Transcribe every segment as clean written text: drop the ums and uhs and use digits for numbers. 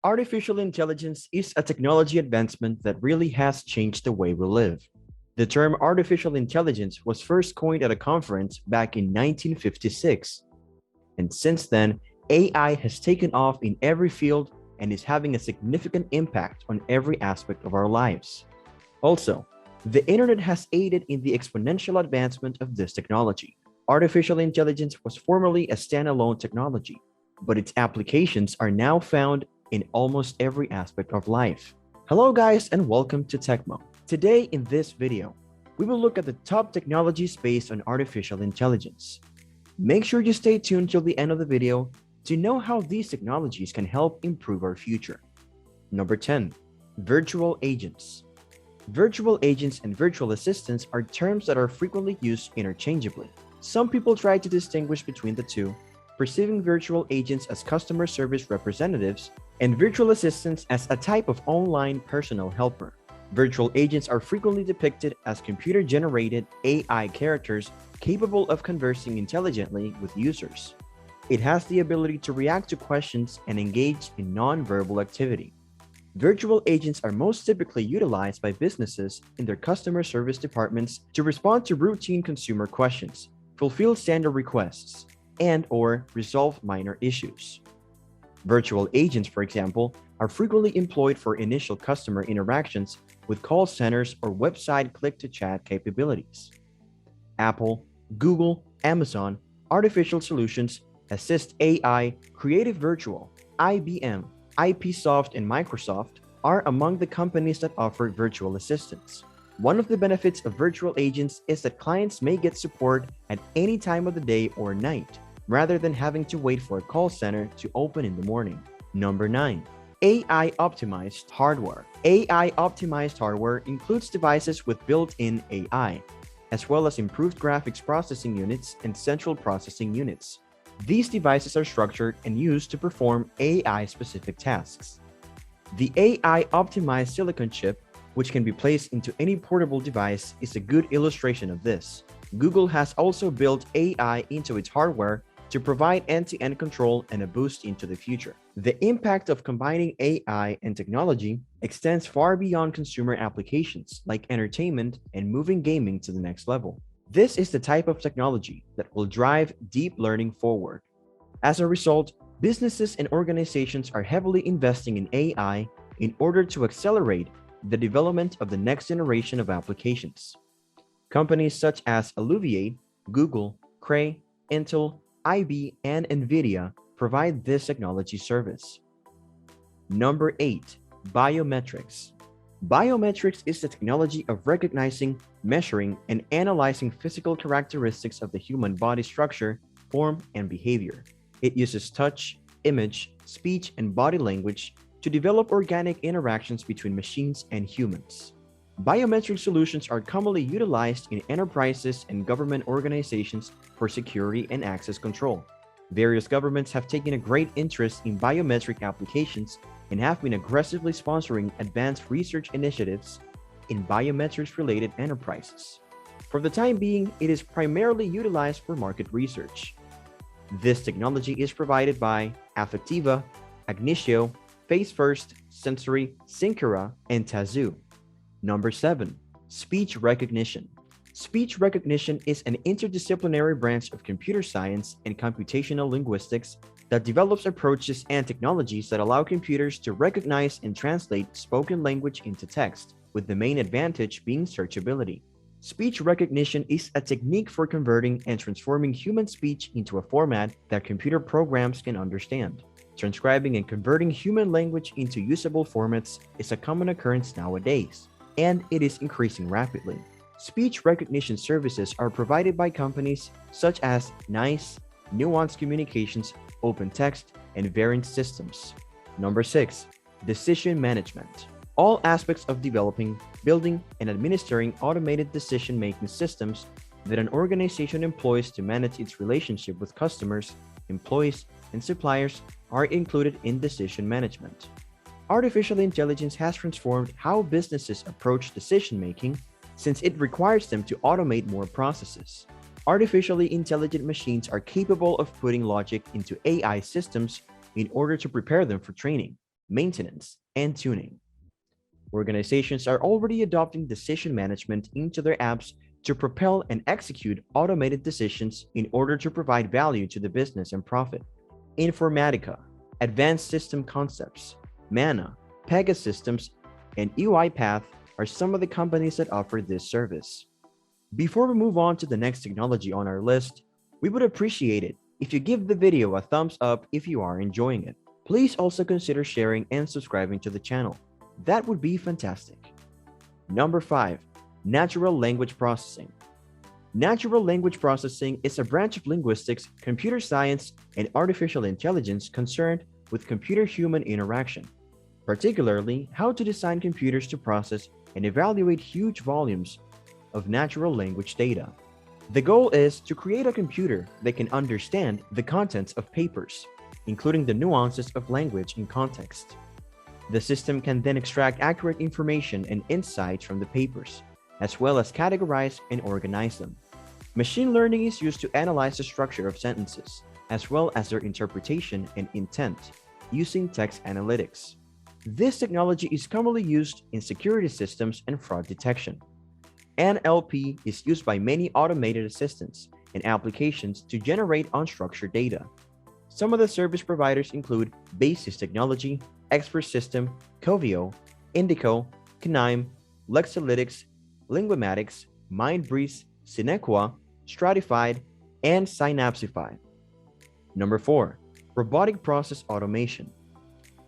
Artificial intelligence is a technology advancement that really has changed the way we live. The term artificial intelligence was first coined at a conference back in 1956, and since then, AI has taken off in every field and is having a significant impact on every aspect of our lives. Also, the internet has aided in the exponential advancement of this technology. Artificial intelligence was formerly a standalone technology, but its applications are now found in almost every aspect of life. Hello guys and welcome to Techmo. Today in this video, we will look at the top technologies based on artificial intelligence. Make sure you stay tuned till the end of the video to know how these technologies can help improve our future. Number 10. Virtual agents. Virtual agents and virtual assistants are terms that are frequently used interchangeably. Some people try to distinguish between the two, perceiving virtual agents as customer service representatives and virtual assistants as a type of online personal helper. Virtual agents are frequently depicted as computer-generated AI characters capable of conversing intelligently with users. It has the ability to react to questions and engage in non-verbal activity. Virtual agents are most typically utilized by businesses in their customer service departments to respond to routine consumer questions, fulfill standard requests, and/or resolve minor issues. Virtual agents, for example, are frequently employed for initial customer interactions with call centers or website click-to-chat capabilities. Apple, Google, Amazon, Artificial Solutions, Assist AI, Creative Virtual, IBM, IPsoft, and Microsoft are among the companies that offer virtual assistants. One of the benefits of virtual agents is that clients may get support at any time of the day or night, rather than having to wait for a call center to open in the morning. Number 9. AI-optimized hardware. AI-optimized hardware includes devices with built-in AI, as well as improved graphics processing units and central processing units. These devices are structured and used to perform AI-specific tasks. The AI-optimized silicon chip, which can be placed into any portable device, is a good illustration of this. Google has also built AI into its hardware to provide end-to-end control and a boost into the future. The impact of combining AI and technology extends far beyond consumer applications like entertainment and moving gaming to the next level. This is the type of technology that will drive deep learning forward. As a result, businesses and organizations are heavily investing in AI in order to accelerate the development of the next generation of applications. Companies such as Alluviate, Google, Cray, Intel, IB, and NVIDIA provide this technology service. Number 8. Biometrics. Biometrics is the technology of recognizing, measuring, and analyzing physical characteristics of the human body structure, form, and behavior. It uses touch, image, speech, and body language to develop organic interactions between machines and humans. Biometric solutions are commonly utilized in enterprises and government organizations for security and access control. Various governments have taken a great interest in biometric applications and have been aggressively sponsoring advanced research initiatives in biometrics-related enterprises. For the time being, it is primarily utilized for market research. This technology is provided by Affectiva, Agnitio, Face First, Sensory, Syncera, and Tazoo. Number 7. Speech recognition. Speech recognition is an interdisciplinary branch of computer science and computational linguistics that develops approaches and technologies that allow computers to recognize and translate spoken language into text, with the main advantage being searchability. Speech recognition is a technique for converting and transforming human speech into a format that computer programs can understand. Transcribing and converting human language into usable formats is a common occurrence nowadays, and it is increasing rapidly. Speech recognition services are provided by companies such as NICE, Nuance Communications, OpenText, and Verint Systems. Number 6. Decision management. All aspects of developing, building, and administering automated decision-making systems that an organization employs to manage its relationship with customers, employees, and suppliers are included in decision management. Artificial intelligence has transformed how businesses approach decision-making since it requires them to automate more processes. Artificially intelligent machines are capable of putting logic into AI systems in order to prepare them for training. maintenance, and tuning. Organizations are already adopting decision management into their apps to propel and execute automated decisions in order to provide value to the business and profit. Informatica, Advanced System Concepts, Mana, Pegasystems, and UiPath are some of the companies that offer this service. Before we move on to the next technology on our list, we would appreciate it if you give the video a thumbs up if you are enjoying it. Please also consider sharing and subscribing to the channel. That would be fantastic. Number 5. Natural Language Processing. Natural language processing is a branch of linguistics, computer science, and artificial intelligence concerned with computer-human interaction, particularly how to design computers to process and evaluate huge volumes of natural language data. The goal is to create a computer that can understand the contents of papers, including the nuances of language and context. The system can then extract accurate information and insights from the papers, as well as categorize and organize them. Machine learning is used to analyze the structure of sentences, as well as their interpretation and intent, using text analytics. This technology is commonly used in security systems and fraud detection. NLP is used by many automated assistants and applications to generate unstructured data. Some of the service providers include Basis Technology, Expert System, Coveo, Indico, Knaim, Lexalytics, Linguimatics, Mindbreeze, Sinequa, Stratified, and Synapsify. Number 4. Robotic Process Automation.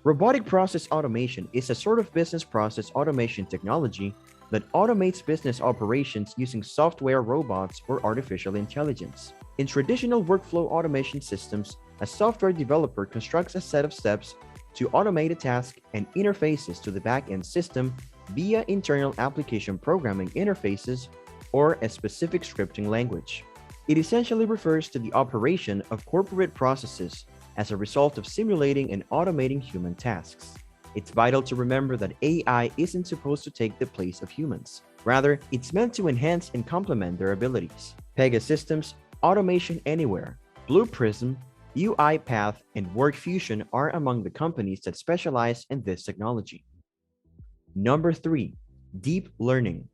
Robotic process automation is a sort of business process automation technology that automates business operations using software, robots, or artificial intelligence. In traditional workflow automation systems, a software developer constructs a set of steps to automate a task and interfaces to the back-end system via internal application programming interfaces or a specific scripting language. It essentially refers to the operation of corporate processes as a result of simulating and automating human tasks. It's vital to remember that AI isn't supposed to take the place of humans. Rather, it's meant to enhance and complement their abilities. Pegasystems, Automation Anywhere, Blue Prism, UiPath, and WorkFusion are among the companies that specialize in this technology. Number 3. Deep Learning.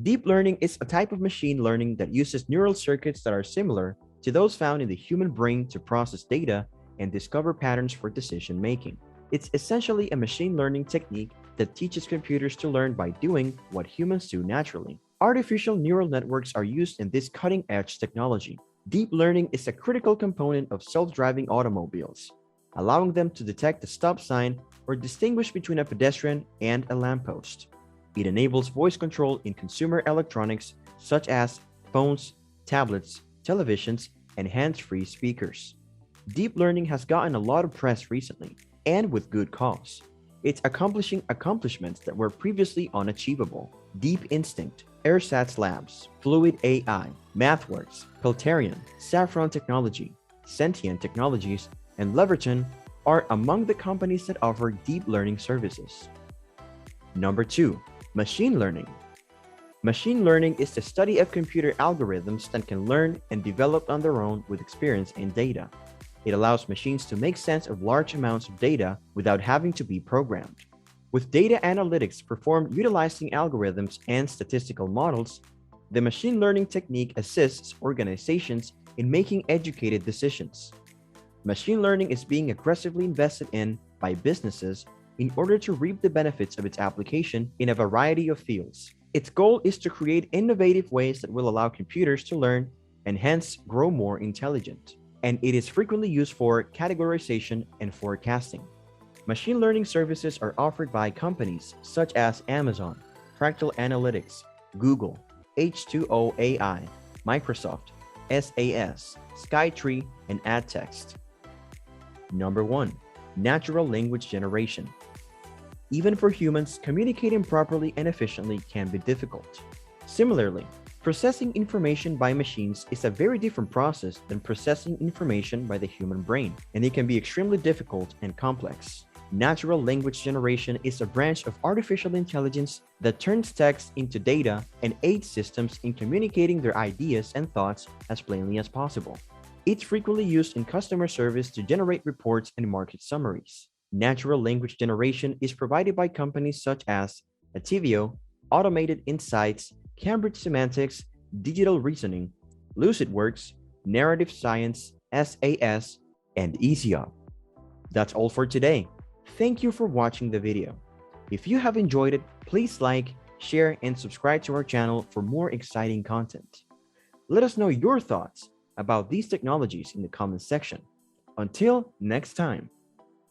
Deep learning is a type of machine learning that uses neural circuits that are similar to those found in the human brain to process data and discover patterns for decision making. It's essentially a machine learning technique that teaches computers to learn by doing what humans do naturally. Artificial neural networks are used in this cutting-edge technology. Deep learning is a critical component of self-driving automobiles, allowing them to detect a stop sign or distinguish between a pedestrian and a lamppost. It enables voice control in consumer electronics such as phones, tablets, televisions, and hands-free speakers. Deep learning has gotten a lot of press recently, and with good cause. It's accomplishing accomplishments that were previously unachievable. Deep Instinct, Airsats Labs, Fluid AI, MathWorks, Pelterion, Saffron Technology, Sentient Technologies, and Leverton are among the companies that offer deep learning services. Number 2. Machine learning. Machine learning is the study of computer algorithms that can learn and develop on their own with experience and data. It allows machines to make sense of large amounts of data without having to be programmed. With data analytics performed utilizing algorithms and statistical models, the machine learning technique assists organizations in making educated decisions. Machine learning is being aggressively invested in by businesses in order to reap the benefits of its application in a variety of fields. Its goal is to create innovative ways that will allow computers to learn and hence grow more intelligent. And it is frequently used for categorization and forecasting. Machine learning services are offered by companies such as Amazon, Fractal Analytics, Google, H2O AI, Microsoft, SAS, Skytree, and AdText. Number 1. Natural language generation. Even for humans, communicating properly and efficiently can be difficult. Similarly, processing information by machines is a very different process than processing information by the human brain, and it can be extremely difficult and complex. Natural language generation is a branch of artificial intelligence that turns text into data and aids systems in communicating their ideas and thoughts as plainly as possible. It's frequently used in customer service to generate reports and market summaries. Natural language generation is provided by companies such as Ativio, Automated Insights, Cambridge Semantics, Digital Reasoning, LucidWorks, Narrative Science, SAS, and EasyUp. That's all for today. Thank you for watching the video. If you have enjoyed it, please like, share, and subscribe to our channel for more exciting content. Let us know your thoughts about these technologies in the comments section. Until next time.